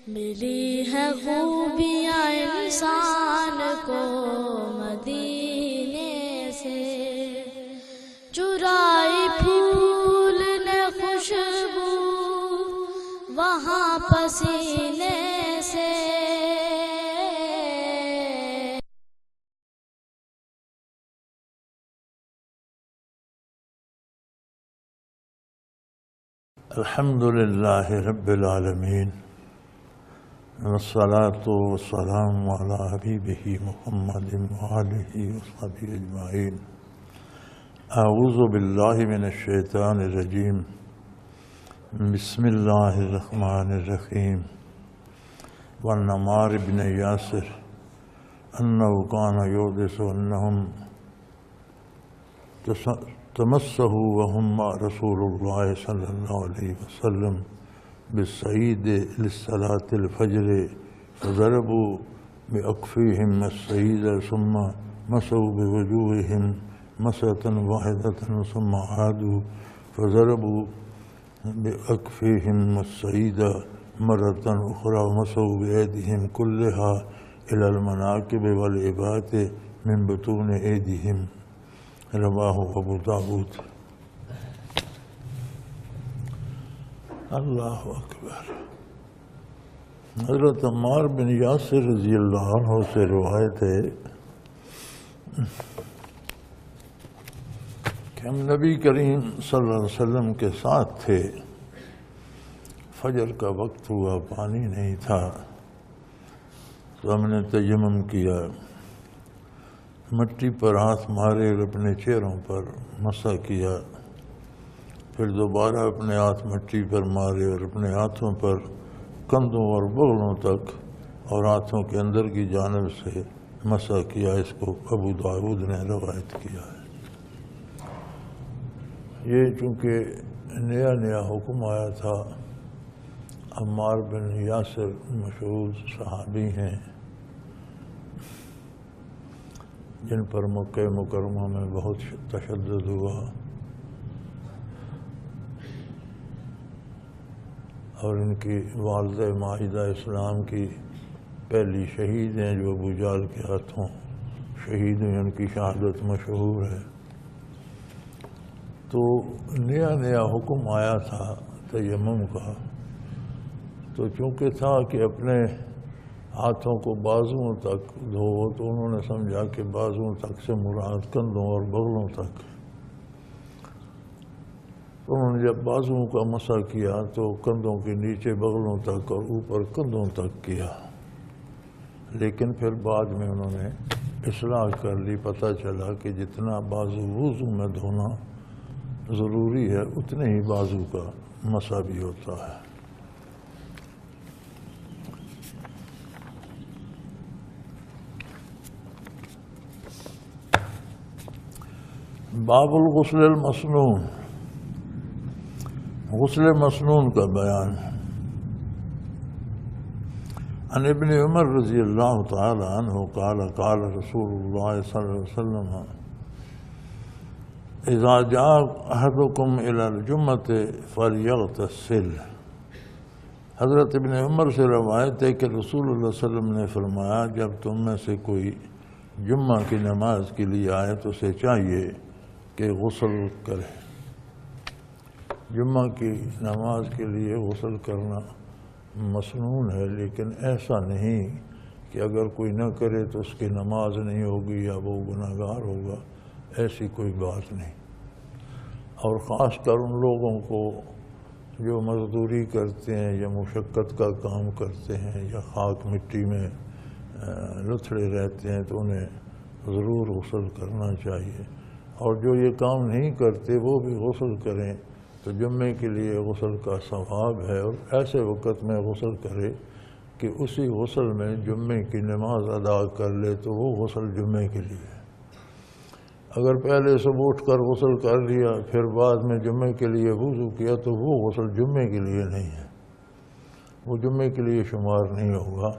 ملی ہے خوبیاں انسان کو مدینے سے، چرائی پھول نے خوشبو وہاں پسینے سے۔ الحمد للہ رب العالمین، والصلاة والسلام علی حبیبہ محمد وآلہ وصحبہ اجمعین۔ اعوذ باللہ من الشیطان الرجیم، بسم اللہ الرحمن الرحیم۔ وعن عمار بن یاسر انہ کان یحدث انہم تمسہ وہم رسول اللہ صلی اللہ علیہ وسلم بالصعید لصلاة الفجر فضربوا بأکفیہم الصعید ثم مسوا بوجوہہم مسۃ واحدۃ ثم عادوا فضربوا بأکفیہم الصعید مرۃ اخری ومسوا بأیدیہم کلہا الی المناکب والابہات من بطون ایدیہم۔ رواہ ابو داؤد۔ اللہ اکبر۔ حضرت عمار بن یاسر رضی اللہ عنہ سے روایت ہے کہ ہم نبی کریم صلی اللہ علیہ وسلم کے ساتھ تھے، فجر کا وقت ہوا، پانی نہیں تھا، تو ہم نے تیمم کیا، مٹی پر ہاتھ مارے اور اپنے چہروں پر مسح کیا، پھر دوبارہ اپنے ہاتھ مٹی پر مارے اور اپنے ہاتھوں پر کندھوں اور بغلوں تک اور ہاتھوں کے اندر کی جانب سے مسح کیا۔ اس کو ابو داؤد نے روایت کیا ہے۔ یہ چونکہ نیا نیا حکم آیا تھا، عمار بن یاسر مشہور صحابی ہیں جن پر مکہ مکرمہ میں بہت تشدد ہوا، اور ان کی والدہ ماجدہ اسلام کی پہلی شہید ہیں جو ابو جہل کے ہاتھوں شہید ہوئی، ان کی شہادت مشہور ہے۔ تو نیا نیا حکم آیا تھا تیمم کا، تو چونکہ تھا کہ اپنے ہاتھوں کو بازوؤں تک دھو، تو انہوں نے سمجھا کہ بازوؤں تک سے مراد کندھوں اور بغلوں تک۔ انہوں نے جب بازوؤں کا مسح کیا تو کندھوں کے نیچے بغلوں تک اور اوپر کندھوں تک کیا، لیکن پھر بعد میں انہوں نے اصلاح کر لی، پتہ چلا کہ جتنا بازو وضو میں دھونا ضروری ہے اتنے ہی بازو کا مسح بھی ہوتا ہے۔ باب الغسل المسنون، غسل مسنون کا بیان۔ عن ابن عمر رضی اللہ تعالی عنہ قال قال رسول اللہ صلی اللہ علیہ وسلم اذا جاء احدکم الى الجمعة فلیغتسل۔ حضرت ابن عمر سے روایت ہے کہ رسول اللہ صلی اللہ علیہ وسلم نے فرمایا، جب تم میں سے کوئی جمعہ کی نماز کے لیے آئے تو اسے چاہیے کہ غسل کرے۔ جمعہ کی نماز کے لیے غسل کرنا مسنون ہے، لیکن ایسا نہیں کہ اگر کوئی نہ کرے تو اس کی نماز نہیں ہوگی یا وہ گناہگار ہوگا، ایسی کوئی بات نہیں۔ اور خاص کر ان لوگوں کو جو مزدوری کرتے ہیں یا مشقت کا کام کرتے ہیں یا خاک مٹی میں لتھڑے رہتے ہیں تو انہیں ضرور غسل کرنا چاہیے، اور جو یہ کام نہیں کرتے وہ بھی غسل کریں تو جمعے کے لیے غسل کا ثواب ہے، اور ایسے وقت میں غسل کرے کہ اسی غسل میں جمعے کی نماز ادا کر لے تو وہ غسل جمعے کے لیے ہے۔ اگر پہلے سے اٹھ کر غسل کر لیا پھر بعد میں جمعے کے لیے وضو کیا تو وہ غسل جمعے کے لیے نہیں ہے، وہ جمعے کے لیے شمار نہیں ہوگا۔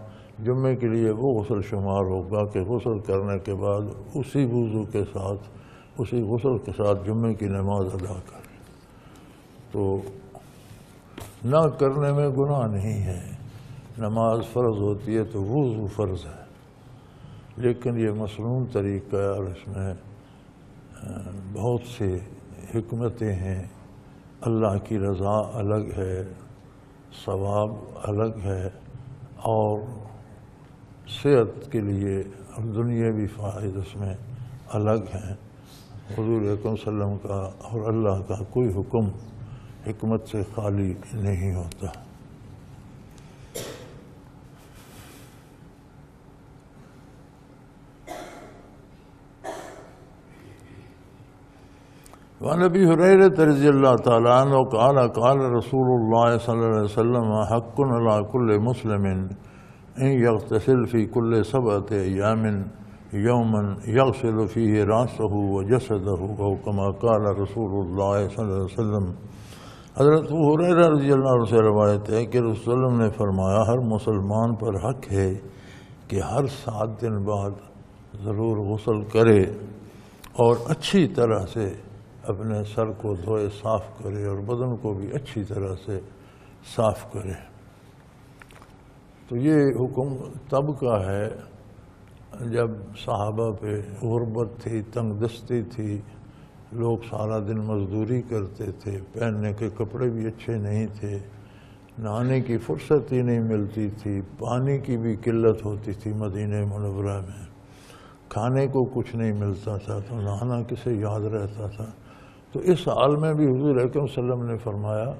جمعے کے لیے وہ غسل شمار ہوگا کہ غسل کرنے کے بعد اسی وضو کے ساتھ، اسی غسل کے ساتھ جمعے کی نماز ادا کر، تو نہ کرنے میں گناہ نہیں ہے، نماز فرض ہوتی ہے تو وضو فرض ہے، لیکن یہ مصنون طریقہ ہے اور اس میں بہت سی حکمتیں ہیں۔ اللہ کی رضا الگ ہے، ثواب الگ ہے، اور صحت کے لیے اور دنیاوی فائدے اس میں الگ ہیں۔ حضور اکرم صلی اللہ علیہ وسلم کا اور اللہ کا کوئی حکم حکمت سے خالی نہیں ہوتا۔ وعن ابی ہریرہ رضی اللہ تعالیٰ عنہ قال قال رسول اللہ صلی اللہ علیہ وسلم حق علی کل مسلم ان یغتسل فی کل 7 ایام یوما یغسل فیہ راسہ وجسدہ او کما قال رسول اللہ صلی اللہ علیہ وسلم۔ حضرت ابو ہریرہ رضی اللہ عنہ سے روایت ہے کہ رسول اللہ صلی اللہ علیہ وسلم نے فرمایا ہر مسلمان پر حق ہے کہ ہر 7 دن بعد ضرور غسل کرے اور اچھی طرح سے اپنے سر کو دھوئے، صاف کرے، اور بدن کو بھی اچھی طرح سے صاف کرے۔ تو یہ حکم تب کا ہے جب صحابہ پہ غربت تھی، تنگ دستی تھی، لوگ سارا دن مزدوری کرتے تھے، پہننے کے کپڑے بھی اچھے نہیں تھے، نہانے کی فرصت ہی نہیں ملتی تھی، پانی کی بھی قلت ہوتی تھی مدینہ منورہ میں، کھانے کو کچھ نہیں ملتا تھا، تو نہانا کسے یاد رہتا تھا۔ تو اس حال میں بھی حضور اکرم صلی اللہ علیہ وسلم نے فرمایا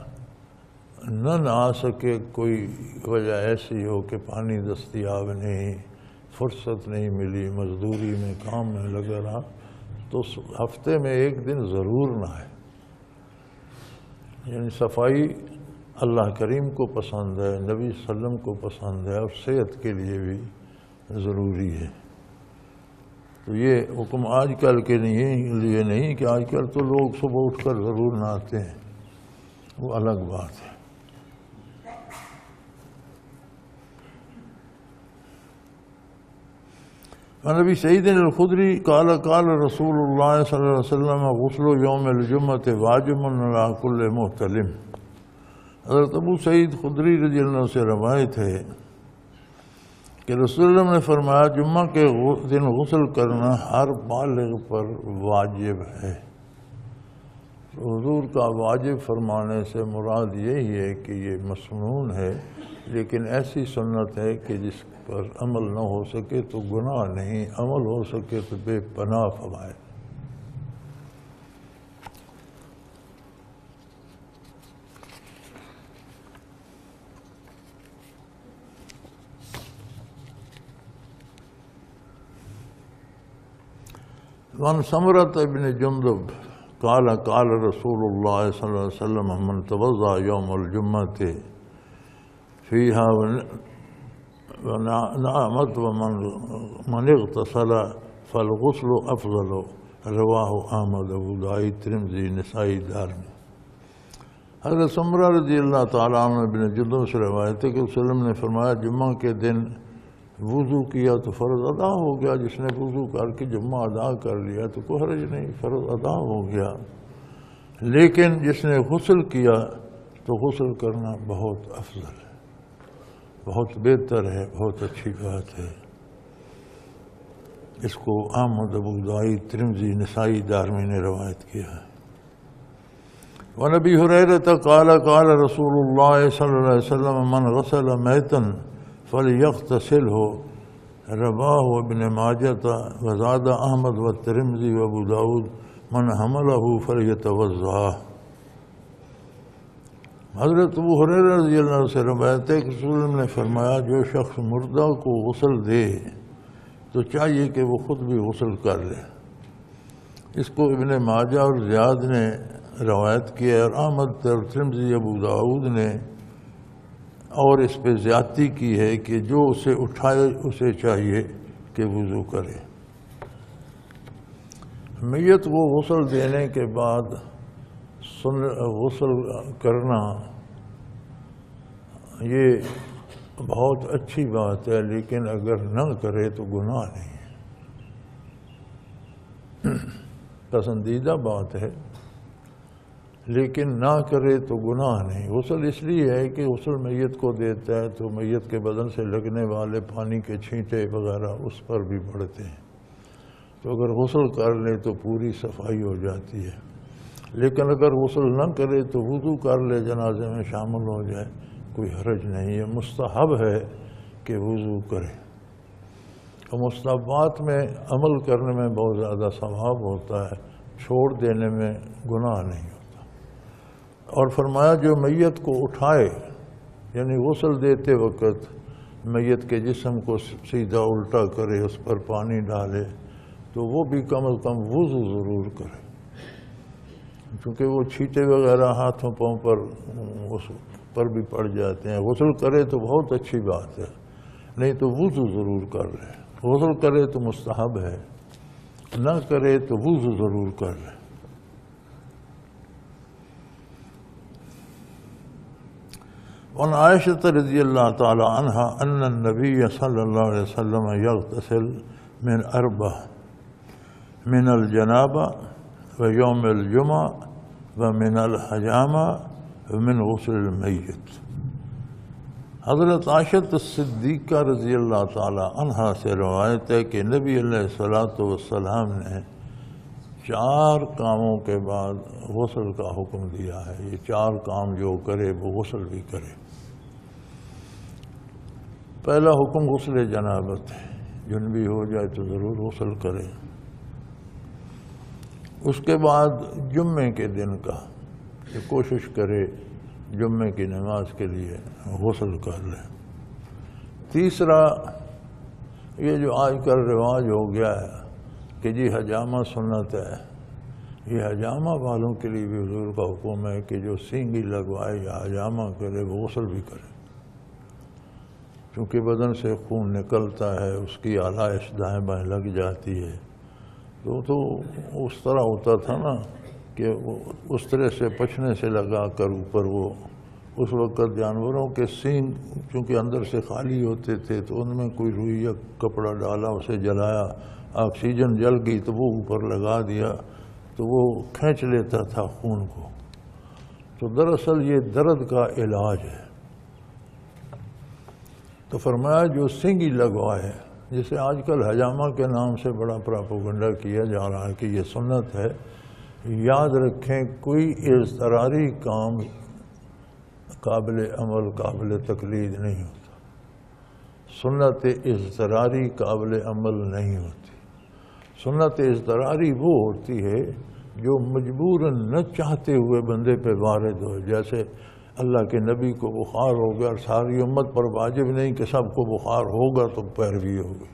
نہ نہا سکے، کوئی وجہ ایسی ہو کہ پانی دستیاب نہیں، فرصت نہیں ملی، مزدوری میں کام میں لگا رہا، تو ہفتے میں 1 دن ضرور نہائے۔ یعنی صفائی اللہ کریم کو پسند ہے، نبی صلی اللہ علیہ وسلم کو پسند ہے، اور صحت کے لیے بھی ضروری ہے۔ تو یہ حکم آج کل کے لیے نہیں کہ آج کل تو لوگ صبح اٹھ کر ضرور نہاتے ہیں، وہ الگ بات ہے۔ عن ابی سعید الخدری قال قال رسول اللہ صلی اللہ علیہ وسلم غسل یوم الجمعۃ واجب علی کل محتلم۔ حضرت ابو سعید خدری رضی اللہ عنہ سے روایت ہے کہ رسول اللہ نے فرمایا جمعہ کے دن غسل کرنا ہر بالغ پر واجب ہے۔ حضور کا واجب فرمانے سے مراد یہی ہے کہ یہ مسنون ہے، لیکن ایسی سنت ہے کہ جس پر عمل نہ ہو سکے تو گناہ نہیں، عمل ہو سکے تو بے پناہ فوائد۔ وعن سمرة بن جندب قال قال رسول الله صلى الله عليه وسلم من توضأ يوم الجمعة فيها ونعمت ومن اغتسل فالغسل افضل، رواہ احمد، ابو داؤد، ترمذی، نسائی، دارمی۔ حضرت سمرہ رضی اللہ تعالیٰ عنہ بن جندب سے روایت ہے کہ رسول اللہ نے فرمایا جمعہ کے دن وضو کیا تو فرض ادا ہو گیا، جس نے وضو کر کے جمعہ ادا کر لیا تو کوئی حرج نہیں، فرض ادا ہو گیا۔ لیکن جس نے غسل کیا تو غسل کرنا بہت افضل ہے، بہت بہتر ہے، بہت اچھی بات ہے۔ اس کو احمد، ابو داؤد، ترمذی، نسائی، دارمی نے روایت کیا ہے۔ وعن ابی ہریرہ قال قال رسول اللہ صلی اللہ علیہ وسلم من غسل میتا فَلْيَغْتَسِلْهُ، رواہ ابن ماجہ وزاد احمد والترمذی وابو داؤد من حملہ فلیتوضأ۔ حضرت ابو ہریرہ رضی اللہ عنہ سے روایت ہے کہ رسول اللہ نے فرمایا جو شخص مردہ کو غسل دے تو چاہیے کہ وہ خود بھی غسل کر لے۔ اس کو ابن ماجہ اور زیاد نے روایت کیا اور احمد اور ترمذی، ابو داؤد نے اور اس پہ زیادتی کی ہے کہ جو اسے اٹھائے اسے چاہیے کہ وضو کرے۔ میت کو غسل دینے کے بعد غسل کرنا یہ بہت اچھی بات ہے، لیکن اگر نہ کرے تو گناہ نہیں ہے، پسندیدہ بات ہے۔ لیکن نہ کرے تو گناہ نہیں۔ غسل اس لیے ہے کہ غسل میت کو دیتا ہے تو میت کے بدن سے لگنے والے پانی کے چھینٹے وغیرہ اس پر بھی پڑتے ہیں، تو اگر غسل کر لے تو پوری صفائی ہو جاتی ہے۔ لیکن اگر غسل نہ کرے تو وضو کر لے، جنازے میں شامل ہو جائے، کوئی حرج نہیں ہے۔ مستحب ہے کہ وضو کرے، اور مستحبات میں عمل کرنے میں بہت زیادہ ثواب ہوتا ہے، چھوڑ دینے میں گناہ نہیں ہوتا۔ اور فرمایا جو میت کو اٹھائے، یعنی غسل دیتے وقت میت کے جسم کو سیدھا الٹا کرے، اس پر پانی ڈالے، تو وہ بھی کم از کم وضو ضرور کرے، کیونکہ وہ چھینٹے وغیرہ ہاتھوں پاؤں پر بھی پڑ جاتے ہیں۔ غسل کرے تو بہت اچھی بات ہے، نہیں تو وضو ضرور کر لے۔ غسل کرے تو مستحب ہے، نہ کرے تو وضو ضرور کر لے۔ وعن عائشة رضی اللہ تعالی عنہا ان النبی صلی اللہ علیہ وسلم یغتسل من 4 من الجنابہ ویوم الجمعہ ومن الحجامہ ومن غسل المیت۔ حضرت عائشہ صدیقہ رضی اللہ تعالی عنہا سے روایت ہے کہ نبی علیہ السلام نے 4 کاموں کے بعد غسل کا حکم دیا ہے۔ یہ 4 کام جو کرے وہ غسل بھی کرے۔ پہلا حکم غسل جنابت ہے، جنبی ہو جائے تو ضرور غسل کرے۔ اس کے بعد جمعے کے دن کا کہ کوشش کرے جمعے کی نماز کے لیے غسل کر لے۔ تیسرا، یہ جو آج کل رواج ہو گیا ہے کہ جی حجامہ سنت ہے، یہ حجامہ والوں کے لیے بھی حضور کا حکم ہے کہ جو سینگی لگوائے یا حجامہ کرے وہ غسل بھی کرے، چونکہ بدن سے خون نکلتا ہے، اس کی آلائش دائیں بائیں لگ جاتی ہے۔ تو اس طرح ہوتا تھا نا کہ اس طرح سے پچھنے سے لگا کر اوپر، وہ اس وقت جانوروں کے سینگ چونکہ اندر سے خالی ہوتے تھے تو ان میں کوئی روئی یا کپڑا ڈالا، اسے جلایا، آکسیجن جل گئی تو وہ اوپر لگا دیا تو وہ کھینچ لیتا تھا خون کو۔ تو دراصل یہ درد کا علاج ہے۔ تو فرمایا جو سینگی لگوائے، جسے آج کل حجامہ کے نام سے بڑا پراپوگنڈا کیا جا رہا ہے کہ یہ سنت ہے، یاد رکھیں کوئی اضطراری کام قابل عمل قابل تقلید نہیں ہوتا۔ سنت اضطراری قابل عمل نہیں ہوتی۔ سنت اضطراری وہ ہوتی ہے جو مجبوراً نہ چاہتے ہوئے بندے پہ وارد ہو، جیسے اللہ کے نبی کو بخار ہو گیا اور ساری امت پر واجب نہیں کہ سب کو بخار ہوگا تو پیروی ہوگی۔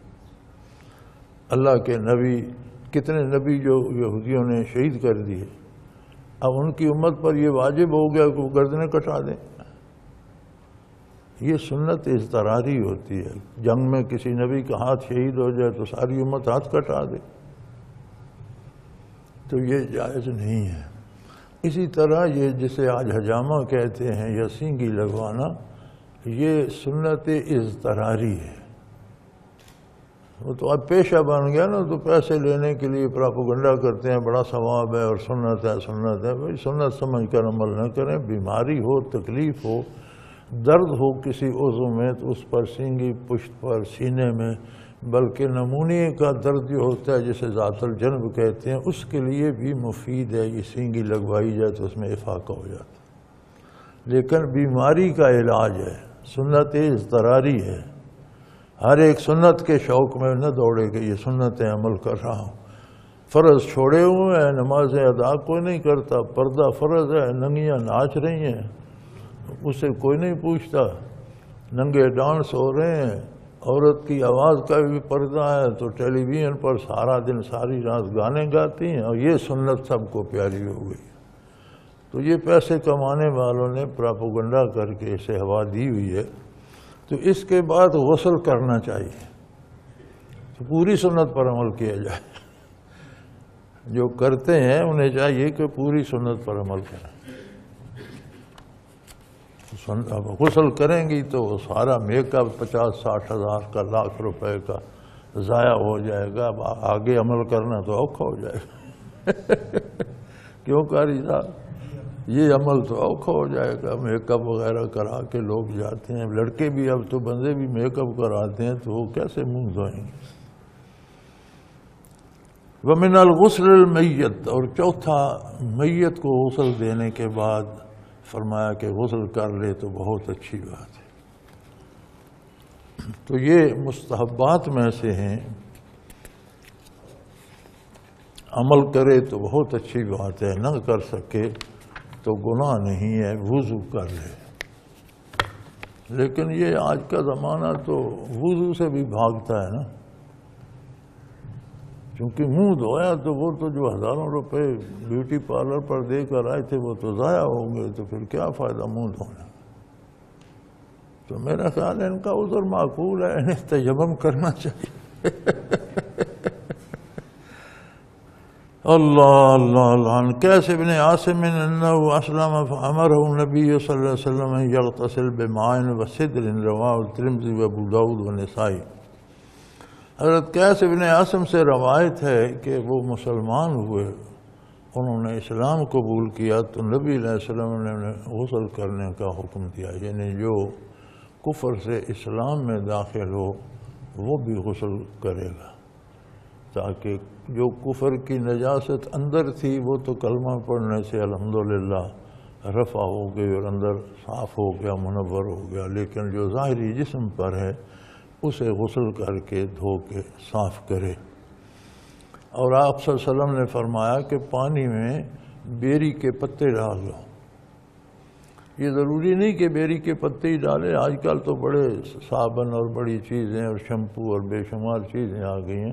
اللہ کے نبی، کتنے نبی جو یہودیوں نے شہید کر دیے، اب ان کی امت پر یہ واجب ہو گیا کہ وہ گردنیں کٹا دیں۔ یہ سنت اضطراری ہوتی ہے۔ جنگ میں کسی نبی کا ہاتھ شہید ہو جائے تو ساری امت ہاتھ کٹا دے، تو یہ جائز نہیں ہے۔ اسی طرح یہ جسے آج حجامہ کہتے ہیں یا سینگی لگوانا، یہ سنت اضطراری ہے۔ وہ تو اب پیشہ بن گیا نا، تو پیسے لینے کے لیے پراپوگنڈا کرتے ہیں بڑا ثواب ہے اور سنت ہے سنت ہے۔ بھائی سنت سمجھ کر عمل نہ کریں۔ بیماری ہو، تکلیف ہو، درد ہو کسی عضو میں تو اس پر سینگی، پشت پر، سینے میں، بلکہ نمونے کا درد جو ہوتا ہے جسے ذات الجنب کہتے ہیں، اس کے لیے بھی مفید ہے یہ سینگی لگوائی جائے تو اس میں افاقہ ہو جاتا ہے۔ لیکن بیماری کا علاج ہے، سنت اضطراری ہے۔ ہر ایک سنت کے شوق میں نہ دوڑے کہ یہ سنتیں عمل کر رہا ہوں۔ فرض چھوڑے ہوئے ہیں، نمازیں ادا کوئی نہیں کرتا، پردہ فرض ہے، ننگیاں ناچ رہی ہیں، اسے کوئی نہیں پوچھتا، ننگے ڈانس ہو رہے ہیں، عورت کی آواز کا بھی پردہ ہے تو ٹیلی ویژن پر سارا دن ساری رات گانے گاتی ہیں، اور یہ سنت سب کو پیاری ہو گئی۔ تو یہ پیسے کمانے والوں نے پراپوگنڈا کر کے اسے ہوا دی ہوئی ہے۔ تو اس کے بعد غسل کرنا چاہیے، تو پوری سنت پر عمل کیا جائے۔ جو کرتے ہیں انہیں چاہیے کہ پوری سنت پر عمل کریں۔ غسل کریں گی تو سارا میک اپ 50-60 ہزار کا، لاکھ روپے کا ضائع ہو جائے گا۔ آگے عمل کرنا تو اوکھا ہو جائے گا۔ کیوں قاری صاحب؟ یہ عمل تو اوکھا ہو جائے گا. میک اپ وغیرہ کرا کے لوگ جاتے ہیں, لڑکے بھی اب تو بندے بھی میک اپ کراتے ہیں, تو وہ کیسے منہ دھوئیں گے؟ وَمِنَ الْغُسْلِ الْمَيِّتِ, اور چوتھا, میت کو غسل دینے کے بعد فرمایا کہ غسل کر لے تو بہت اچھی بات ہے. تو یہ مستحبات میں سے ہیں, عمل کرے تو بہت اچھی بات ہے, نہ کر سکے تو گناہ نہیں ہے, وضو کر لے. لیکن یہ آج کا زمانہ تو وضو سے بھی بھاگتا ہے نا, کیونکہ منہ دھویا تو وہ تو جو ہزاروں روپے بیوٹی پارلر پر دے کر آئے تھے وہ تو ضائع ہوں گے, تو پھر کیا فائدہ منہ دھونے. تو میرا خیال ہے ان کا عذر معقول ہے, انہیں تیمم کرنا چاہیے. اللہ اللہ اللہ. عن قیس بن عاصم انہ اسلم فامرہ النبی صلی اللہ علیہ وسلم ان یغتسل بماء وسدر, رواہ الترمذی وابو داؤد والنسائی. حضرت قیس بن عاصم سے روایت ہے کہ وہ مسلمان ہوئے, انہوں نے اسلام قبول کیا تو نبی علیہ السلام نے انہیں غسل کرنے کا حکم دیا. یعنی جو کفر سے اسلام میں داخل ہو وہ بھی غسل کرے گا, تاکہ جو کفر کی نجاست اندر تھی وہ تو کلمہ پڑھنے سے الحمدللہ رفع ہو گئی اور اندر صاف ہو گیا, منور ہو گیا. لیکن جو ظاہری جسم پر ہے اسے غسل کر کے دھو کے صاف کرے. اور آپ صلی اللہ علیہ وسلم نے فرمایا کہ پانی میں بیری کے پتے ڈال دو. یہ ضروری نہیں کہ بیری کے پتے ہی ڈالیں, آج کل تو بڑے صابن اور بڑی چیزیں اور شیمپو اور بے شمار چیزیں آ گئی ہیں.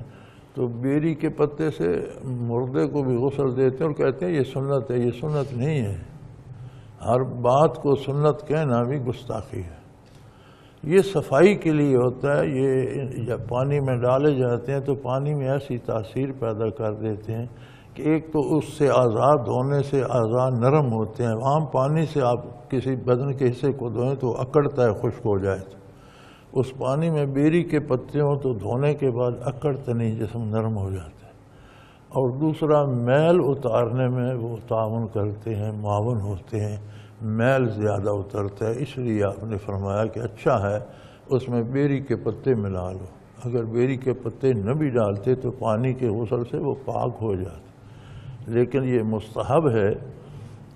تو بیری کے پتے سے مردے کو بھی غسل دیتے ہیں اور کہتے ہیں یہ سنت ہے. یہ سنت نہیں ہے. ہر بات کو سنت کہنا بھی گستاخی ہے. یہ صفائی کے لیے ہوتا ہے. یہ جب پانی میں ڈالے جاتے ہیں تو پانی میں ایسی تاثیر پیدا کر دیتے ہیں کہ ایک تو اس سے اعضاء دھونے سے اعضاء نرم ہوتے ہیں. عام پانی سے آپ کسی بدن کے حصے کو دھوئیں تو اکڑتا ہے, خشک ہو جائے تو. اس پانی میں بیری کے پتے ہوں تو دھونے کے بعد اکڑتا نہیں, جسم نرم ہو جاتا ہے. اور دوسرا, میل اتارنے میں وہ تعاون کرتے ہیں, معاون ہوتے ہیں, میل زیادہ اترتا ہے. اس لیے آپ نے فرمایا کہ اچھا ہے اس میں بیری کے پتے ملا لو. اگر بیری کے پتے نہ بھی ڈالتے تو پانی کے غسل سے وہ پاک ہو جاتے. لیکن یہ مستحب ہے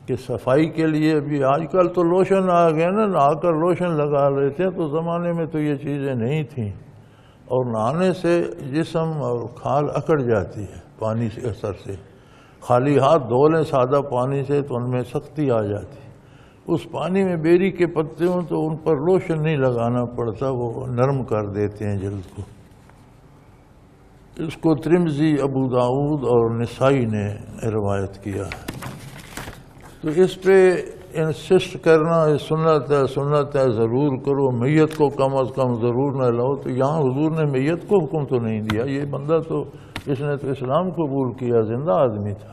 کہ صفائی کے لیے بھی. آج کل تو لوشن آ گیا نا, نہا کر لوشن لگا لیتے ہیں. تو زمانے میں تو یہ چیزیں نہیں تھیں, اور نہانے سے جسم اور کھال اکڑ جاتی ہے پانی سے اثر سے. خالی ہاتھ دھو لیں سادہ پانی سے تو ان میں سختی آ جاتی. اس پانی میں بیری کے پتے ہوں تو ان پر لوشن نہیں لگانا پڑتا, وہ نرم کر دیتے ہیں جلد کو. اس کو ترمذی, ابو داؤد اور نسائی نے روایت کیا. تو اس پہ انسسٹ کرنا سنت ہے, سنت ہے, ضرور کرو. میت کو کم از کم ضرور نہ لاؤ. تو یہاں حضور نے میت کو حکم تو نہیں دیا. یہ بندہ تو اس نے تو اسلام قبول کیا, زندہ آدمی تھا.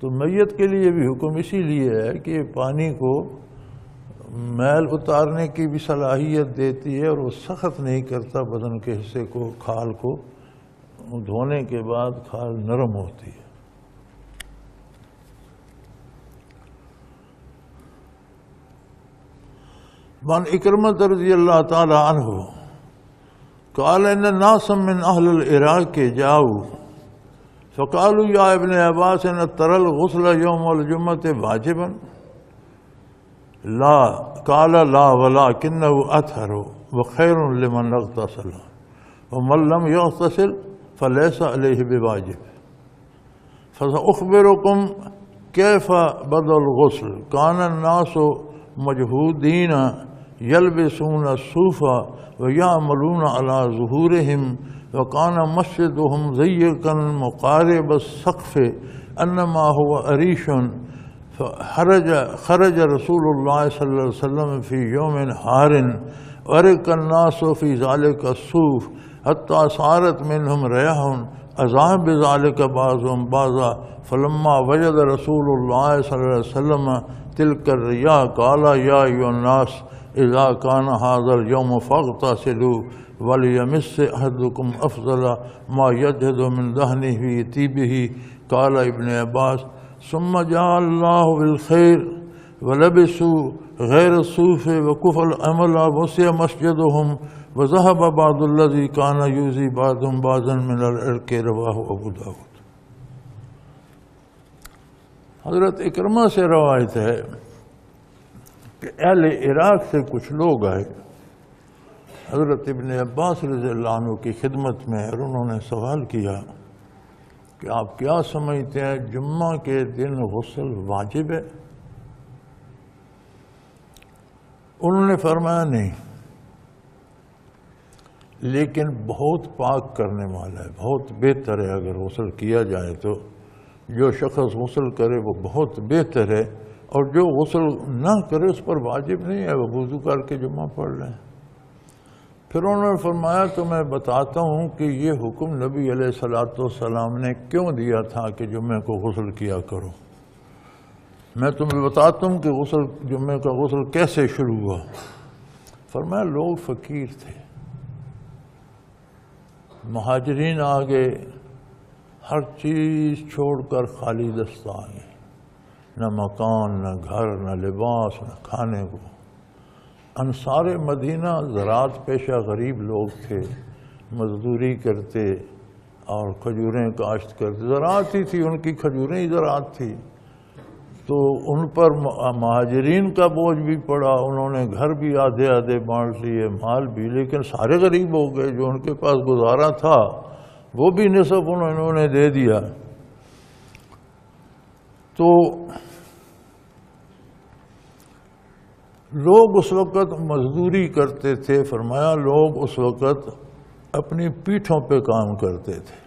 تو میت کے لیے بھی حکم اسی لیے ہے کہ پانی کو میل اتارنے کی بھی صلاحیت دیتی ہے, اور وہ سخت نہیں کرتا بدن کے حصے کو, کھال کو. دھونے کے بعد کھال نرم ہوتی ہے. وعن اکرمۃ رضی اللہ تعالی عنہ قال ان ناسا من اہل العراق جاؤوا فقالوا یا ابن عباس ان ترى الغسل یوم الجمعۃ واجبا لا قال لا ولكنه اطهر وخير لمن اغتسل ومن لم يغتسل فليس عليه بواجب فسأخبركم كيف بدأ الغسل. كان الناس مجهودين يلبسون الصوف ويعملون على ظهورهم وكان مسجدهم ضيقا مقارب السقف انما هو عريش. خرج رسول الله صلى الله عليه وسلم في يوم حار ورق الناس في ذلك الصوف حتى صارت منهم ريح أذاب بذلك بعضهم بعضا. فلما وجد رسول الله صلى الله عليه وسلم تلك الرياح قال يا أيها الناس إذا كان هذا اليوم فاغتسلوا وليمس أحدكم أفضل ما يجد من دهنه في طيبه. قال ابن عباس ثم جاء اللہ بالخیر ولبسوا غیر الصوف وكفوا العمل وسع مسجدهم وذهب بعض الذي كان يؤذي بعضهم بعضا من العرق رواه ابو داود۔ حضرت اکرمہ سے روایت ہے کہ اہل عراق سے کچھ لوگ آئے حضرت ابن عباس رضی اللہ عنہ کی خدمت میں، اور انہوں نے سوال کیا کہ آپ کیا سمجھتے ہیں جمعہ کے دن غسل واجب ہے؟ انہوں نے فرمایا نہیں، لیکن بہت پاک کرنے والا ہے، بہت بہتر ہے اگر غسل کیا جائے تو۔ جو شخص غسل کرے وہ بہت بہتر ہے، اور جو غسل نہ کرے اس پر واجب نہیں ہے، وہ وضو کر کے جمعہ پڑھ لیں۔ پھر انہوں نے فرمایا تو میں بتاتا ہوں کہ یہ حکم نبی علیہ السلام نے کیوں دیا تھا کہ جمعہ کو غسل کیا کرو۔ میں تمہیں بتاتا ہوں کہ جمعہ کا غسل کیسے شروع ہوا۔ فرمایا لوگ فقیر تھے، مہاجرین آ گئے، ہر چیز چھوڑ کر خالی دست آ گئے، نہ مکان، نہ گھر، نہ لباس، نہ کھانے کو۔ انصار مدینہ زراعت پیشہ غریب لوگ تھے، مزدوری کرتے اور کھجوریں کاشت کرتے، زراعت ہی تھی ان کی، کھجوریں ہی زراعت تھی، تو ان پر مہاجرین کا بوجھ بھی پڑا، انہوں نے گھر بھی آدھے آدھے بانٹ لیے، مال بھی، لیکن سارے غریب ہو گئے، جو ان کے پاس گزارا تھا وہ بھی نصف انہوں نے دے دیا۔ تو لوگ اس وقت مزدوری کرتے تھے، فرمایا لوگ اس وقت اپنی پیٹھوں پہ کام کرتے تھے،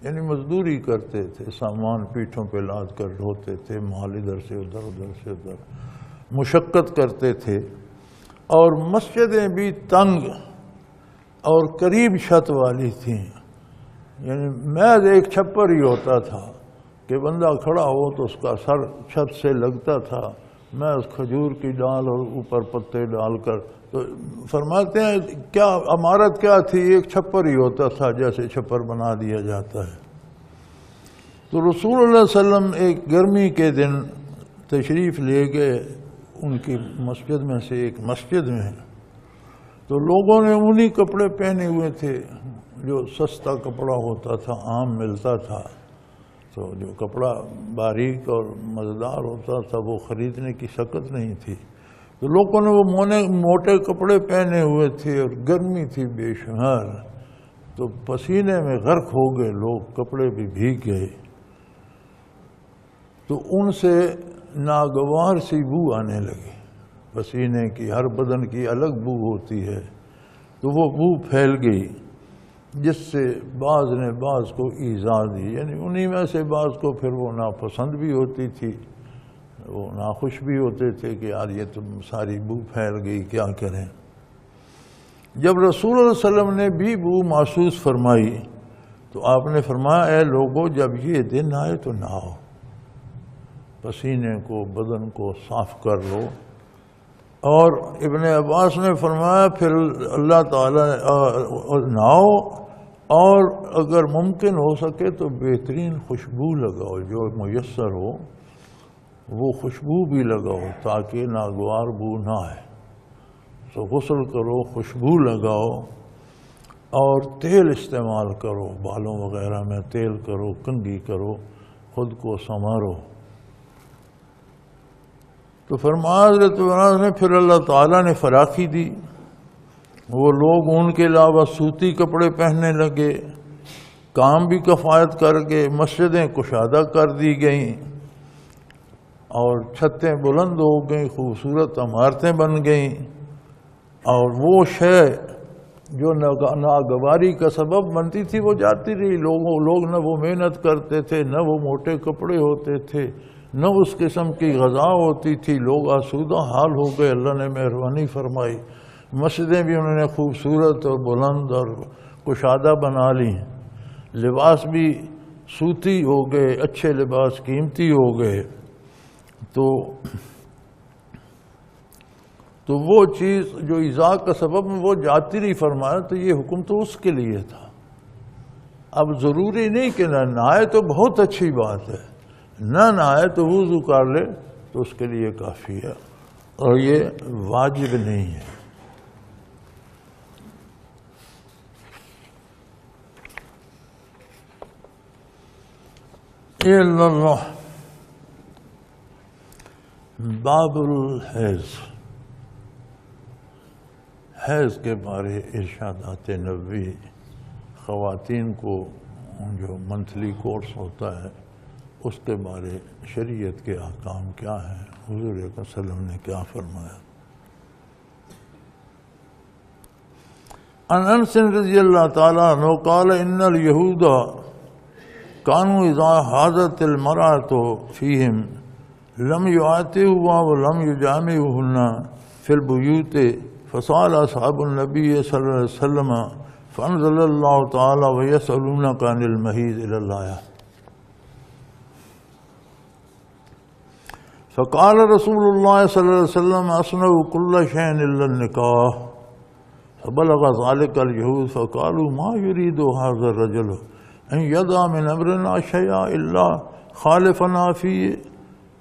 یعنی مزدوری کرتے تھے، سامان پیٹھوں پہ لاد کر ڈھوتے تھے، مال ادھر سے ادھر، ادھر سے ادھر، مشقت کرتے تھے، اور مسجدیں بھی تنگ اور قریب چھت والی تھیں، یعنی محض ایک چھپر ہی ہوتا تھا کہ بندہ کھڑا ہو تو اس کا سر چھت سے لگتا تھا، محض کھجور کی ڈال اور اوپر پتے ڈال کر۔ تو فرماتے ہیں کیا عمارت کیا تھی، ایک چھپر ہی ہوتا تھا جیسے چھپر بنا دیا جاتا ہے۔ تو رسول اللہ صلی اللہ علیہ وسلم ایک گرمی کے دن تشریف لے گئے ان کی مسجد میں سے ایک مسجد میں، تو لوگوں نے انہی کپڑے پہنے ہوئے تھے جو سستا کپڑا ہوتا تھا، عام ملتا تھا، تو جو کپڑا باریک اور مزیدار ہوتا تھا وہ خریدنے کی شکت نہیں تھی، تو لوگوں نے وہ موٹے کپڑے پہنے ہوئے تھے اور گرمی تھی بے شمار، تو پسینے میں غرق ہو گئے لوگ، کپڑے بھی بھیگ گئے، تو ان سے ناگوار سی بو آنے لگی، پسینے کی، ہر بدن کی الگ بو ہوتی ہے، تو وہ بو پھیل گئی، جس سے بعض نے بعض کو ایذا دی، یعنی انہی میں سے بعض کو پھر وہ ناپسند بھی ہوتی تھی، وہ ناخوش بھی ہوتے تھے کہ یار یہ تو ساری بو پھیل گئی، کیا کریں۔ جب رسول اللہ صلی اللہ علیہ وسلم نے بھی بو محسوس فرمائی تو آپ نے فرمایا اے لوگو جب یہ دن آئے تو نہاؤ، پسینے کو، بدن کو صاف کر لو۔ اور ابن عباس نے فرمایا پھر اللہ تعالیٰ نہاؤ، اور اگر ممکن ہو سکے تو بہترین خوشبو لگاؤ، جو میسر ہو وہ خوشبو بھی لگاؤ تاکہ ناگوار بو نہ آئے، تو غسل کرو، خوشبو لگاؤ، اور تیل استعمال کرو، بالوں وغیرہ میں تیل کرو، کنگھی کرو، خود کو سنوارو۔ تو فرمایا حضرت عمر نے پھر اللہ تعالیٰ نے فراخی دی، وہ لوگ ان کے علاوہ سوتی کپڑے پہننے لگے، کام بھی کفایت کر کے مسجدیں کشادہ کر دی گئیں، اور چھتیں بلند ہو گئیں، خوبصورت عمارتیں بن گئیں، اور وہ شے جو ناگواری کا سبب بنتی تھی وہ جاتی رہی، لوگ نہ وہ محنت کرتے تھے، نہ وہ موٹے کپڑے ہوتے تھے، نہ اس قسم کی غذا ہوتی تھی، لوگ آسودہ حال ہو گئے، اللہ نے مہربانی فرمائی، مسجدیں بھی انہوں نے خوبصورت اور بلند اور کشادہ بنا لی، لباس بھی سوتی ہو گئے، اچھے لباس قیمتی ہو گئے، تو وہ چیز جو ایذا کا سبب وہ جاتی رہی۔ فرمایا تو یہ حکم تو اس کے لیے تھا، اب ضروری نہیں کہ نہ نہائے تو بہت اچھی بات ہے، نہ نہائے تو وضو کر لے تو اس کے لیے کافی ہے، اور یہ واجب نہیں ہے۔ اللہ باب الحیض، حیض کے بارے ارشادات نبوی، خواتین کو جو منتھلی کورس ہوتا ہے اس کے بارے شریعت کے احکام کیا ہیں، حضور صلی اللہ علیہ وسلم نے کیا فرمایا۔ عن انس رضی اللہ تعالیٰ عنہ قال ان الیہود كانوا اذا حاضت المرأة فيهم لم يعاتبوها ولم يجامعوهن في البيوت فسأل أصحاب النبي صلى الله عليه وسلم فأنزل الله تعالى ويسألونك عن المحيض إلى الآية فقال رسول الله صلى الله عليه وسلم أصنعوا كل شيء إلا النكاح فبلغ ذلك اليهود فقالوا ما يريد هذا الرجل أن يدع من أمرنا شيئا إلا خالفنا فيه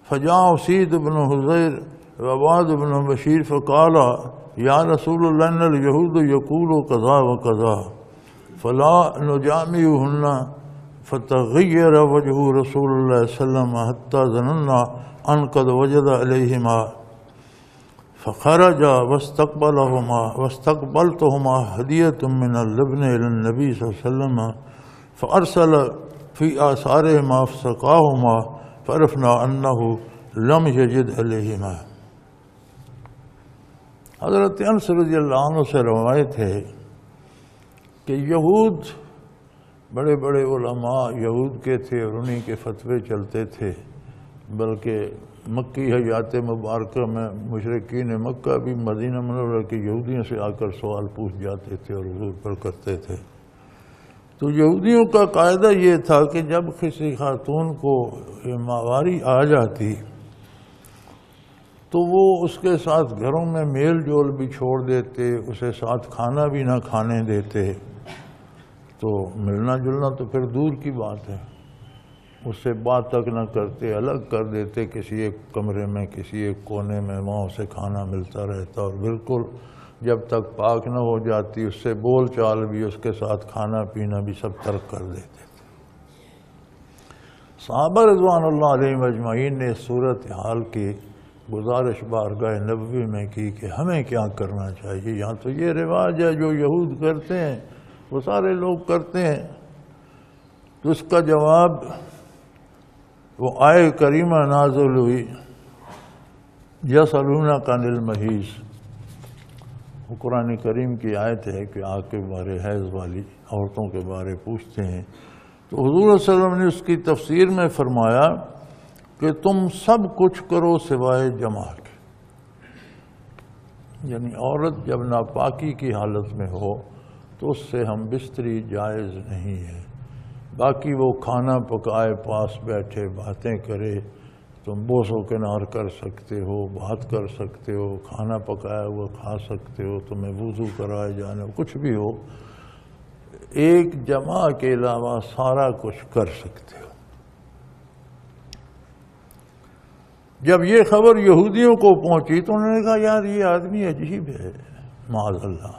فجاء سيد بن حذير وعباد بن بشير فقال يا رسول الله إن اليهود يقولوا كذا وكذا فلا نجامعهن فتغير وجه رسول الله صلى الله عليه وسلم حتى ظننا أن قد وجد عليهما فخرج واستقبلتهما هدية من اللبن إلى النبي صلى الله عليه وسلم فأرسل في آثارهما فسقاهما فعرفنا أنه لم يجد عليهما۔ حضرت انس رضی اللہ عنہ سے روایت ہے کہ یہود، بڑے بڑے علماء یہود کے تھے اور انہی کے فتوے چلتے تھے، بلکہ مکی حیات مبارکہ میں مشرکین مکہ بھی مدینہ منورہ کے یہودیوں سے آ کر سوال پوچھ جاتے تھے اور حضور پر کرتے تھے۔ تو یہودیوں کا قاعدہ یہ تھا کہ جب کسی خاتون کو ماواری آ جاتی تو وہ اس کے ساتھ گھروں میں میل جول بھی چھوڑ دیتے، اسے ساتھ کھانا بھی نہ کھانے دیتے، تو ملنا جلنا تو پھر دور کی بات ہے، اس سے بات تک نہ کرتے، الگ کر دیتے کسی ایک کمرے میں، کسی ایک کونے میں، وہاں اسے کھانا ملتا رہتا، اور بالکل جب تک پاک نہ ہو جاتی اس سے بول چال بھی، اس کے ساتھ کھانا پینا بھی سب ترک کر دیتے تھے۔ صحابہ رضوان اللہ علیہم اجمعین نے اس صورتحال کی گزارش بارگاہ نبوی میں کی کہ ہمیں کیا کرنا چاہیے۔ یہاں تو یہ رواج ہے جو یہود کرتے ہیں وہ سارے لوگ کرتے ہیں، تو اس کا جواب وہ آئے کریمہ نازل ہوئی یسألونک عن المحیض، وہ قرآن کریم کی آیت ہے کہ آگ کے بارے، حیض والی عورتوں کے بارے پوچھتے ہیں۔ تو حضور صلی اللہ علیہ وسلم نے اس کی تفسیر میں فرمایا کہ تم سب کچھ کرو سوائے جماع کے، یعنی عورت جب ناپاکی کی حالت میں ہو تو اس سے ہم بستری جائز نہیں ہے، باقی وہ کھانا پکائے، پاس بیٹھے باتیں کرے، تم بوس و کنار کر سکتے ہو، بات کر سکتے ہو، کھانا پکایا ہوا کھا سکتے ہو، تمہیں وضو کرائے جانا، کچھ بھی ہو، ایک جماع کے علاوہ سارا کچھ کر سکتے ہو۔ جب یہ خبر یہودیوں کو پہنچی تو انہوں نے کہا یار یہ آدمی عجیب ہے، معاذ اللہ،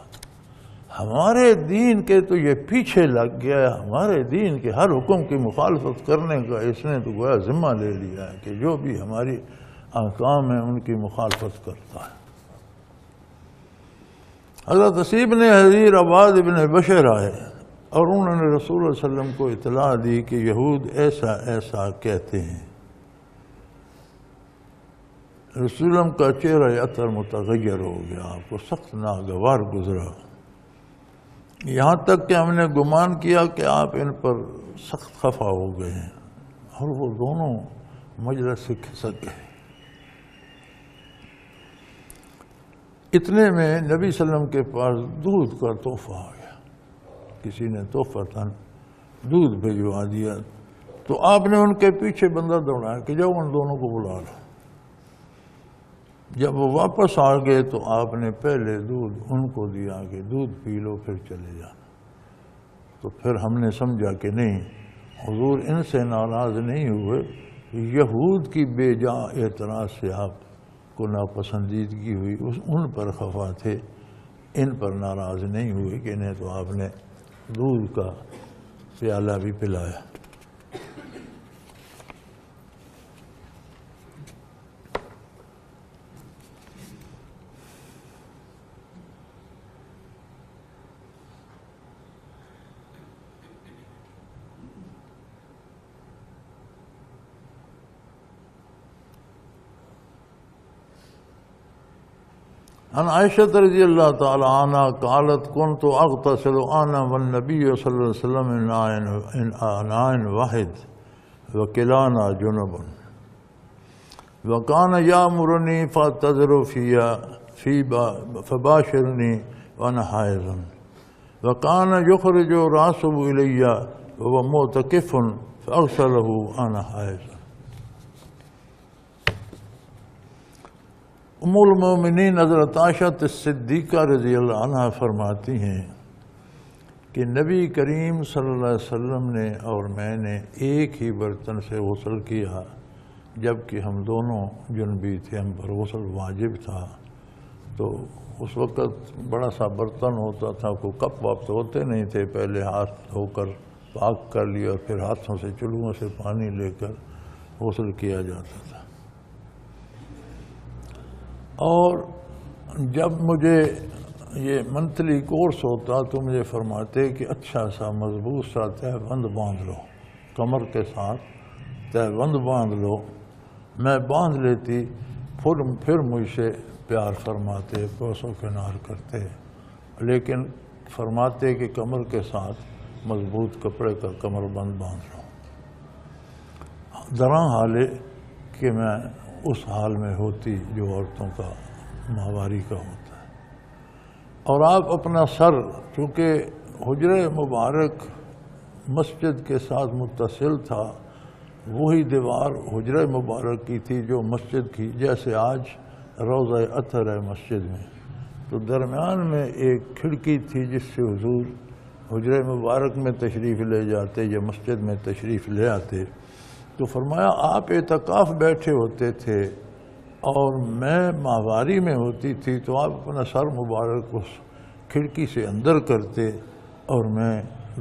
ہمارے دین کے تو یہ پیچھے لگ گیا ہے، ہمارے دین کے ہر حکم کی مخالفت کرنے کا اس نے تو گویا ذمہ لے لیا ہے کہ جو بھی ہماری احکام ہیں ان کی مخالفت کرتا ہے۔ حضرت اسیب نے حضیر عباد ابن بشر آئے اور انہوں نے رسول اللہ علیہ وسلم کو اطلاع دی کہ یہود ایسا ایسا کہتے ہیں۔ رسول اللہ کا چہرہ عطر متغیر ہو گیا، آپ کو سخت ناگوار گزرا، یہاں تک کہ ہم نے گمان کیا کہ آپ ان پر سخت خفا ہو گئے ہیں، اور وہ دونوں مجلس سے کھسک گئے۔ اتنے میں نبی صلی اللہ علیہ وسلم کے پاس دودھ کا تحفہ آ گیا، کسی نے تحفتاً دودھ بھجوا دیا، تو آپ نے ان کے پیچھے بندہ دوڑایا کہ جاؤ ان دونوں کو بلا لو۔ جب وہ واپس آ گئے تو آپ نے پہلے دودھ ان کو دیا کہ دودھ پی لو پھر چلے جانا۔ تو پھر ہم نے سمجھا کہ نہیں، حضور ان سے ناراض نہیں ہوئے، یہود کی بے جا اعتراض سے آپ کو ناپسندیدگی ہوئی، ان پر خفا تھے، ان پر ناراض نہیں ہوئے کہ انہیں تو آپ نے دودھ کا پیالہ بھی پلایا۔ عن عائشة رضی اللہ تعالی عنہ قالت كنت اغتسل انا والنبي صلی اللہ علیہ وسلم من اناء واحد وكلانا جنب وكان يأمرني فأعتذر فباشرني وانا حائض وكان يخرج رأسه إلي وهو معتكف فأغسله انا حائض۔ ام المومنین حضرت عائشہ صدیقہ رضی اللہ عنہ فرماتی ہیں کہ نبی کریم صلی اللہ علیہ وسلم نے اور میں نے ایک ہی برتن سے غسل کیا، جبکہ ہم دونوں جنبی تھے، ہم پر غسل واجب تھا۔ تو اس وقت بڑا سا برتن ہوتا تھا، کوئی کپ وپ تو ہوتے نہیں تھے، پہلے ہاتھ دھو کر پاک کر لیا اور پھر ہاتھوں سے چلوؤں سے پانی لے کر غسل کیا جاتا تھا۔ اور جب مجھے یہ منتھلی کورس ہوتا تو مجھے فرماتے کہ اچھا سا مضبوط سا تہ بند باندھ لو، کمر کے ساتھ تہ بند باندھ لو۔ میں باندھ لیتی، پھر مجھ سے پیار فرماتے، پوس و کنار کرتے، لیکن فرماتے کہ کمر کے ساتھ مضبوط کپڑے کا کمر بند باندھ لو۔ درا حالے کہ میں اس حال میں ہوتی جو عورتوں کا ماہواری کا ہوتا ہے، اور آپ اپنا سر، چونکہ حجرہ مبارک مسجد کے ساتھ متصل تھا، وہی دیوار حجرہ مبارک کی تھی جو مسجد کی، جیسے آج روضہ اطہر ہے مسجد میں، تو درمیان میں ایک کھڑکی تھی جس سے حضور حجرہ مبارک میں تشریف لے جاتے یا مسجد میں تشریف لے آتے۔ تو فرمایا آپ اعتکاف بیٹھے ہوتے تھے اور میں ماہواری میں ہوتی تھی، تو آپ اپنا سر مبارک اس کھڑکی سے اندر کرتے اور میں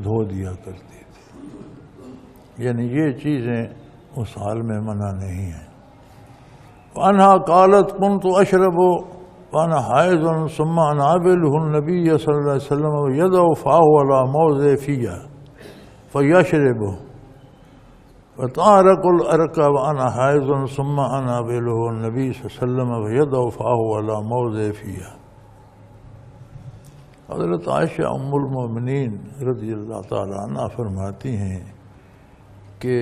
دھو دیا کرتی تھی۔ یعنی یہ چیزیں اس حال میں منع نہیں ہیں۔ وَأَنْهَا قَالَتْ كُنْتُ أَشْرَبُ وَأَنَا حَائِضٌ ثُمَّ أَنَابِلُهُ النَّبِيَّ صلی اللہ علیہ وسلم وَيَضَعُ فَاهُ عَلَى مَوْضِعِ فِيهَا فَيَشْرِبُهُ وَتَعْرَقُ الْأَرْقَ وَأَنَا حَائِضٌ ثُمَّ أَنَابِلُهُ النَّبِيُّ صلی اللہ علیہ وسلم وَيَضَعُ فَاهُ عَلَى مَوْضِعِ فِيهَا۔ حضرت عائشہ ام المومنین رضی اللہ تعالیٰ عنہ فرماتی ہیں کہ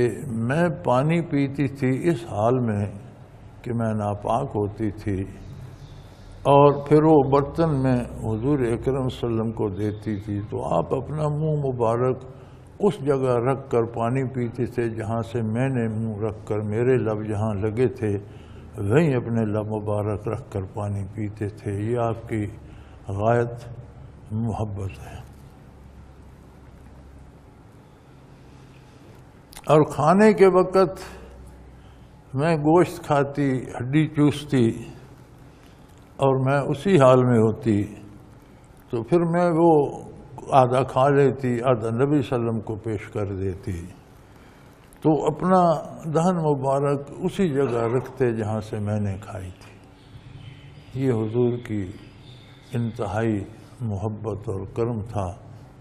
میں پانی پیتی تھی اس حال میں کہ میں ناپاک ہوتی تھی، اور پھر وہ برتن میں حضور اکرم صلی اللہ علیہ وسلم کو دیتی تھی، تو آپ اپنا منہ مبارک اس جگہ رکھ کر پانی پیتے تھے جہاں سے میں نے منہ رکھ کر، میرے لب جہاں لگے تھے وہیں اپنے لب مبارک رکھ کر پانی پیتے تھے۔ یہ آپ کی غایت محبت ہے۔ اور کھانے کے وقت میں گوشت کھاتی، ہڈی چوستی، اور میں اسی حال میں ہوتی، تو پھر میں وہ آدھا کھا لیتی، آدھا نبی صلی اللہ علیہ وسلم کو پیش کر دیتی، تو اپنا دہن مبارک اسی جگہ رکھتے جہاں سے میں نے کھائی تھی۔ یہ حضور کی انتہائی محبت اور کرم تھا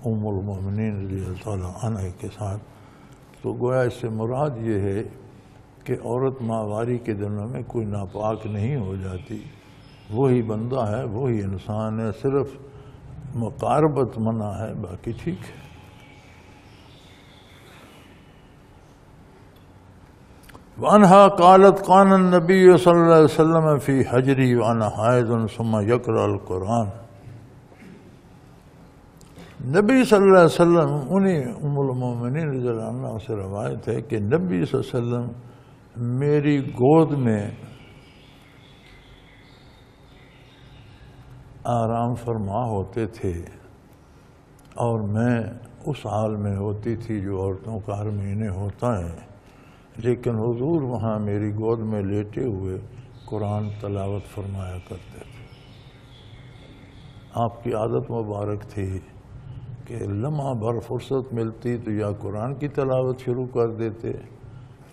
ام المومنین رضی اللہ تعالیٰ عنہ کے ساتھ۔ تو گویا اس سے مراد یہ ہے کہ عورت ماہواری کے دنوں میں کوئی ناپاک نہیں ہو جاتی، وہی بندہ ہے، وہی انسان ہے، صرف مقاربت منع ہے، باقی ٹھیک ہے۔ وَأَنْهَا قَالَتْ كَانَ النَّبِيُّ صلی اللہ علیہ وسلم فِي حَجْرِي وَأَنَا حَائِضٌ ثُمَّ يَقْرَأُ الْقُرْآنَ۔ نبی صلی اللہ علیہ وسلم، انہیں ام المومنین رضی اللہ عنہ سے روایت ہے کہ نبی صلی اللہ علیہ وسلم میری گود میں آرام فرما ہوتے تھے، اور میں اس حال میں ہوتی تھی جو عورتوں کا ہر مہینے ہوتا ہے، لیکن حضور وہاں میری گود میں لیٹے ہوئے قرآن تلاوت فرمایا کرتے تھے۔ آپ کی عادت مبارک تھی کہ لمحہ بھر فرصت ملتی تو یا قرآن کی تلاوت شروع کر دیتے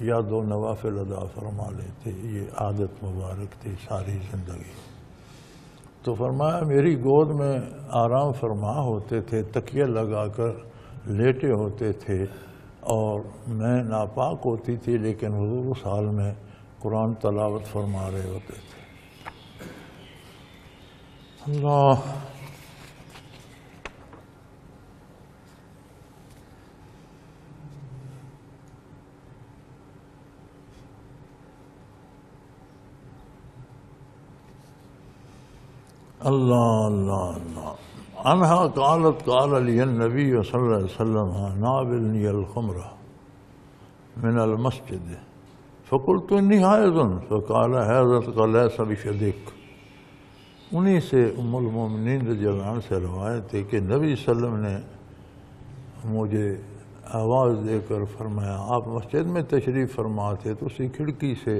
یا 2 نوافل ادا فرما لیتے۔ یہ عادت مبارک تھی ساری زندگی۔ تو فرمایا میری گود میں آرام فرما ہوتے تھے، تکیہ لگا کر لیٹے ہوتے تھے، اور میں ناپاک ہوتی تھی لیکن حضور اس حال میں قرآن تلاوت فرما رہے ہوتے تھے۔ اللہ اللہ اللہ اللہ عنہا قالت قال لی النبی صلی اللہ علیہ وسلم ناولنی الخمر من المسجد فقلت انی حائض فقال حیضتک لیس بشدیک۔ انہی سے ام المومنین رضی اللہ عنہ سے روایت ہے کہ نبی صلی اللہ علیہ وسلم نے مجھے آواز دے کر فرمایا، آپ مسجد میں تشریف فرما تھے تو اسی کھڑکی سے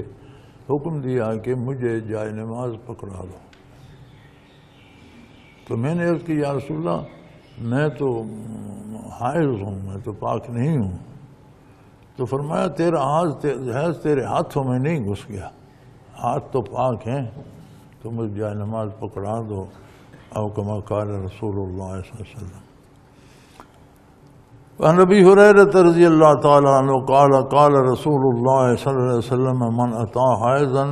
حکم دیا کہ مجھے جائے نماز پکڑا دو۔ تو میں نے عرض کی یا رسول اللہ میں تو حائض ہوں، میں تو پاک نہیں ہوں۔ تو فرمایا تیرا حیض تیرے ہاتھوں میں نہیں گھس گیا، ہاتھ تو پاک ہیں، تو مجھے جائے نماز پکڑا دو، او کما قال رسول اللہ صلی اللہ علیہ وسلم۔ وعن ابی ہریرہ رضی اللہ تعالی عنہ قال قال رسول اللہ صلی اللہ علیہ وسلم من اطاع حائضا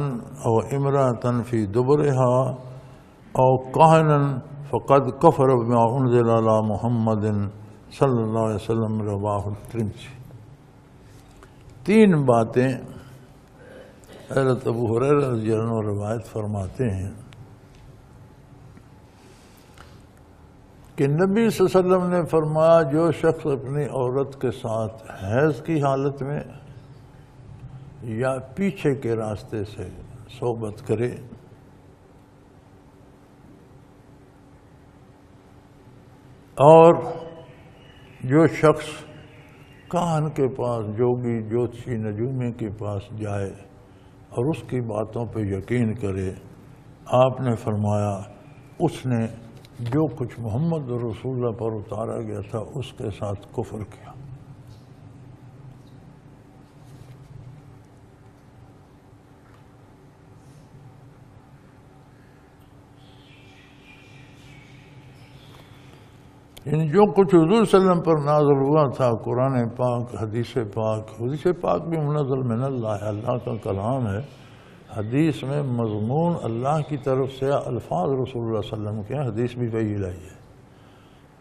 او امرأة فی دبرها او کاہنا فقد کفر بما انزل علی محمد صلی اللہ علیہ وسلم، رواہ الترمذی۔ 3 باتیں حضرت ابو ہریرہ رضی اللہ عنہ روایت فرماتے ہیں کہ نبی صلی اللہ علیہ وسلم نے فرمایا جو شخص اپنی عورت کے ساتھ حیض کی حالت میں یا پیچھے کے راستے سے صحبت کرے اور جو شخص کاہن کے پاس، جوگی جوتشی نجومی کے پاس جائے اور اس کی باتوں پہ یقین کرے، آپ نے فرمایا اس نے جو کچھ محمد رسول اللہ پر اتارا گیا تھا اس کے ساتھ کفر کیا۔ یعنی جو کچھ حضور صلی اللہ علیہ وسلم پر نازل ہوا تھا، قرآن پاک، حدیث پاک بھی منزل من اللہ ہے، اللہ کا کلام ہے۔ حدیث میں مضمون اللہ کی طرف سے، الفاظ رسول اللہ صلی اللہ علیہ وسلم کے ہیں، حدیث بھی وہی لائی ہے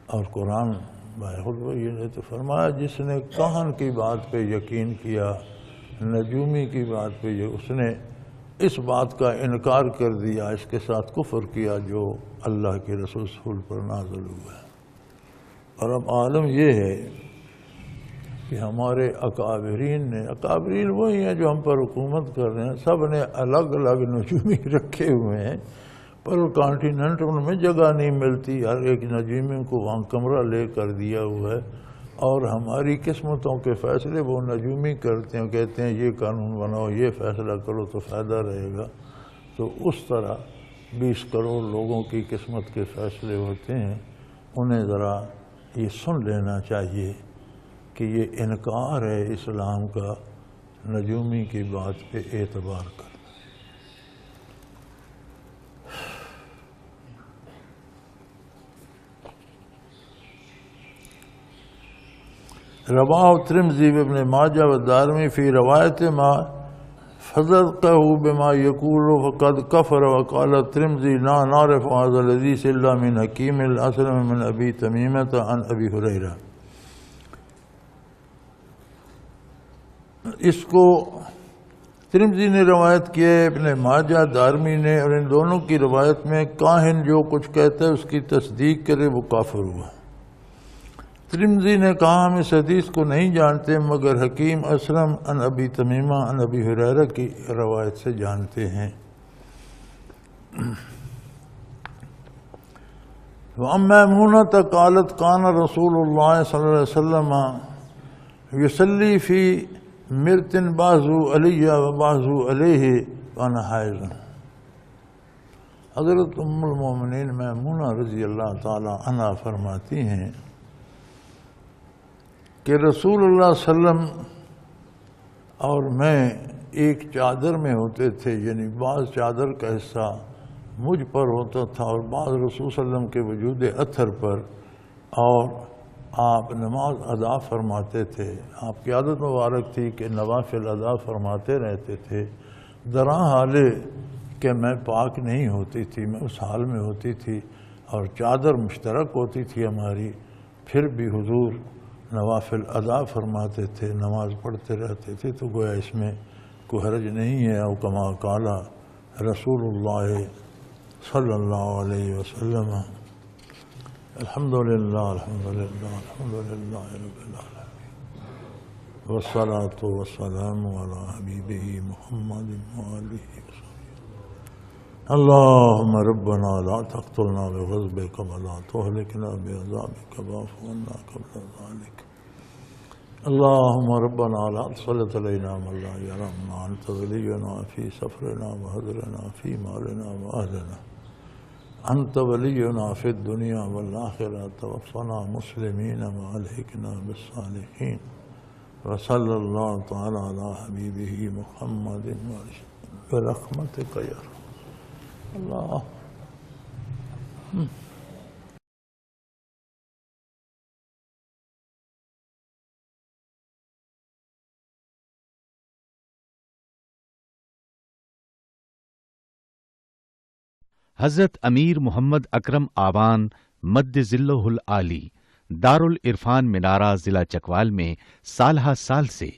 اور قرآن خود وہی ہے۔ تو فرمایا جس نے کاہن کی بات پہ یقین کیا، نجومی کی بات پہ اس نے اس بات کا انکار کر دیا، اس کے ساتھ کفر کیا جو اللہ کے رسول پر نازل ہوا ہے۔ اور اب عالم یہ ہے کہ ہمارے اکابرین وہی ہیں جو ہم پر حکومت کر رہے ہیں، سب نے الگ الگ نجومی رکھے ہوئے ہیں، پر کانٹیننٹ ان میں جگہ نہیں ملتی، ہر ایک نجومی کو وہاں کمرہ لے کر دیا ہوا ہے، اور ہماری قسمتوں کے فیصلے وہ نجومی کرتے ہیں، کہتے ہیں یہ قانون بناؤ، یہ فیصلہ کرو تو فائدہ رہے گا۔ تو اس طرح 20 کروڑ لوگوں کی قسمت کے فیصلے ہوتے ہیں، انہیں ذرا یہ سن لینا چاہیے کہ یہ انکار ہے اسلام کا نجومی کی بات پہ اعتبار کرنا۔ رواہ الترمذی ابن ماجہ والدارمی فی روایت ما فضلته بما يقول فقد كفر وقال الترمذي لا نعرف هذا الحديث الا من حكيم الاسلم من ابي تميمة عن ابي هريرة۔ اس کو ترمذی نے روایت کیا ہے، ابن ماجہ دارمی نے، اور ان دونوں کی روایت میں کاہن جو کچھ کہتا ہے اس کی تصدیق کرے وہ کافر ہوا۔ ترمذی نے کہا ہم اس حدیث کو نہیں جانتے مگر حکیم اسلم عن ابی تمیمہ عن ابی ہریرہ کی روایت سے جانتے ہیں۔ وعن میمونۃ قالت کان رسول اللہ صلی اللہ علیہ وسلم یصلی فی مرتن بازو علیہ و بازو علیہ وانا حائض۔ حضرت ام المومنین میمونہ رضی اللہ تعالی عنہ فرماتی ہیں کہ رسول اللہ صلی اللہ علیہ وسلم اور میں ایک چادر میں ہوتے تھے، یعنی بعض چادر کا حصہ مجھ پر ہوتا تھا اور بعض رسول صلی اللہ علیہ وسلم کے وجود اطہر پر، اور آپ نماز ادا فرماتے تھے۔ آپ کی عادت مبارک تھی کہ نوافل ادا فرماتے رہتے تھے، درا حالے کہ میں پاک نہیں ہوتی تھی، میں اس حال میں ہوتی تھی اور چادر مشترک ہوتی تھی ہماری، پھر بھی حضور نوافل ادا فرماتے تھے، نماز پڑھتے رہتے تھے، تو گویا اس میں کوئی حرج نہیں ہے۔ او کما قال رسول اللہ صلی اللہ علیہ وسلم۔ الحمدللہ الحمدللہ الحمدللہ رب العالمین، والصلاة والسلام علی حبیبہ محمد وآلہ وسلم۔ اللہم ربنا لا تقتلنا بغضبک ولا تہلکنا بعذابک واعف عنا قبل ذلک۔ اللہم ربنا لا تسلط علینا من لا یرحمنا، انت ولینا فی سفرنا وحضرنا فی مالنا واہلنا، انت ولینا فی الدنیا والآخرہ، توفنا مسلمین والحقنا بالصالحین، وصلی اللہ تعالی علی حبیبہ محمد برحمتک یا رب اللہ۔ حضرت امیر محمد اکرم آوان مد ذلہ العالی دارالعرفان منارہ ضلع چکوال میں سالہ سال سے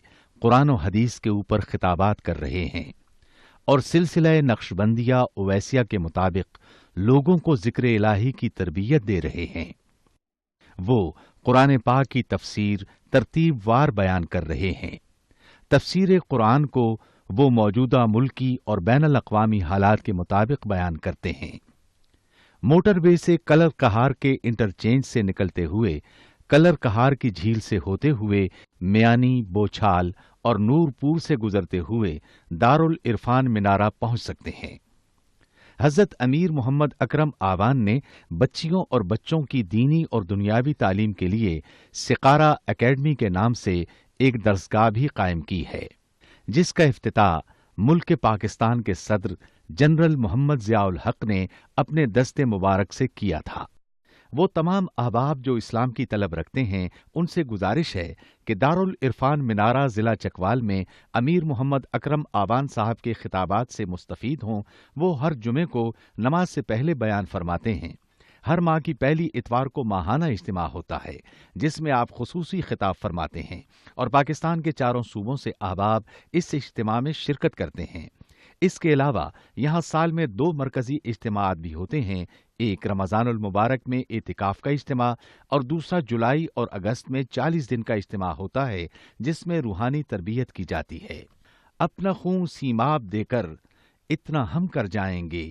قرآن و حدیث کے اوپر خطابات کر رہے ہیں اور سلسلہ نقشبندیہ اویسیہ کے مطابق لوگوں کو ذکر الہی کی تربیت دے رہے ہیں۔ وہ قرآن پاک کی تفسیر ترتیب وار بیان کر رہے ہیں۔ تفسیر قرآن کو وہ موجودہ ملکی اور بین الاقوامی حالات کے مطابق بیان کرتے ہیں۔ موٹر وے سے کلر کہار کے انٹرچینج سے نکلتے ہوئے، کلر کہار کی جھیل سے ہوتے ہوئے، میانی، بوچھال اور نور پور سے گزرتے ہوئے دارالعرفان منارہ پہنچ سکتے ہیں۔ حضرت امیر محمد اکرم آوان نے بچیوں اور بچوں کی دینی اور دنیاوی تعلیم کے لیے سقارہ اکیڈمی کے نام سے ایک درسگاہ بھی قائم کی ہے، جس کا افتتاح ملک پاکستان کے صدر جنرل محمد ضیاء الحق نے اپنے دست مبارک سے کیا تھا۔ وہ تمام احباب جو اسلام کی طلب رکھتے ہیں، ان سے گزارش ہے کہ دارالعرفان منارہ ضلع چکوال میں امیر محمد اکرم آوان صاحب کے خطابات سے مستفید ہوں۔ وہ ہر جمعے کو نماز سے پہلے بیان فرماتے ہیں۔ ہر ماہ کی پہلی اتوار کو ماہانہ اجتماع ہوتا ہے، جس میں آپ خصوصی خطاب فرماتے ہیں اور پاکستان کے چاروں صوبوں سے احباب اس اجتماع میں شرکت کرتے ہیں۔ اس کے علاوہ یہاں سال میں 2 مرکزی اجتماعات بھی ہوتے ہیں، ایک رمضان المبارک میں اعتکاف کا اجتماع اور دوسرا جولائی اور اگست میں 40 دن کا اجتماع ہوتا ہے، جس میں روحانی تربیت کی جاتی ہے۔ اپنا خون سیماب دے کر اتنا ہم کر جائیں گے،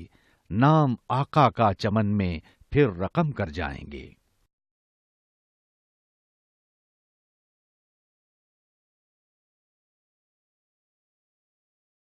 نام آقا کا چمن میں پھر رقم کر جائیں گے۔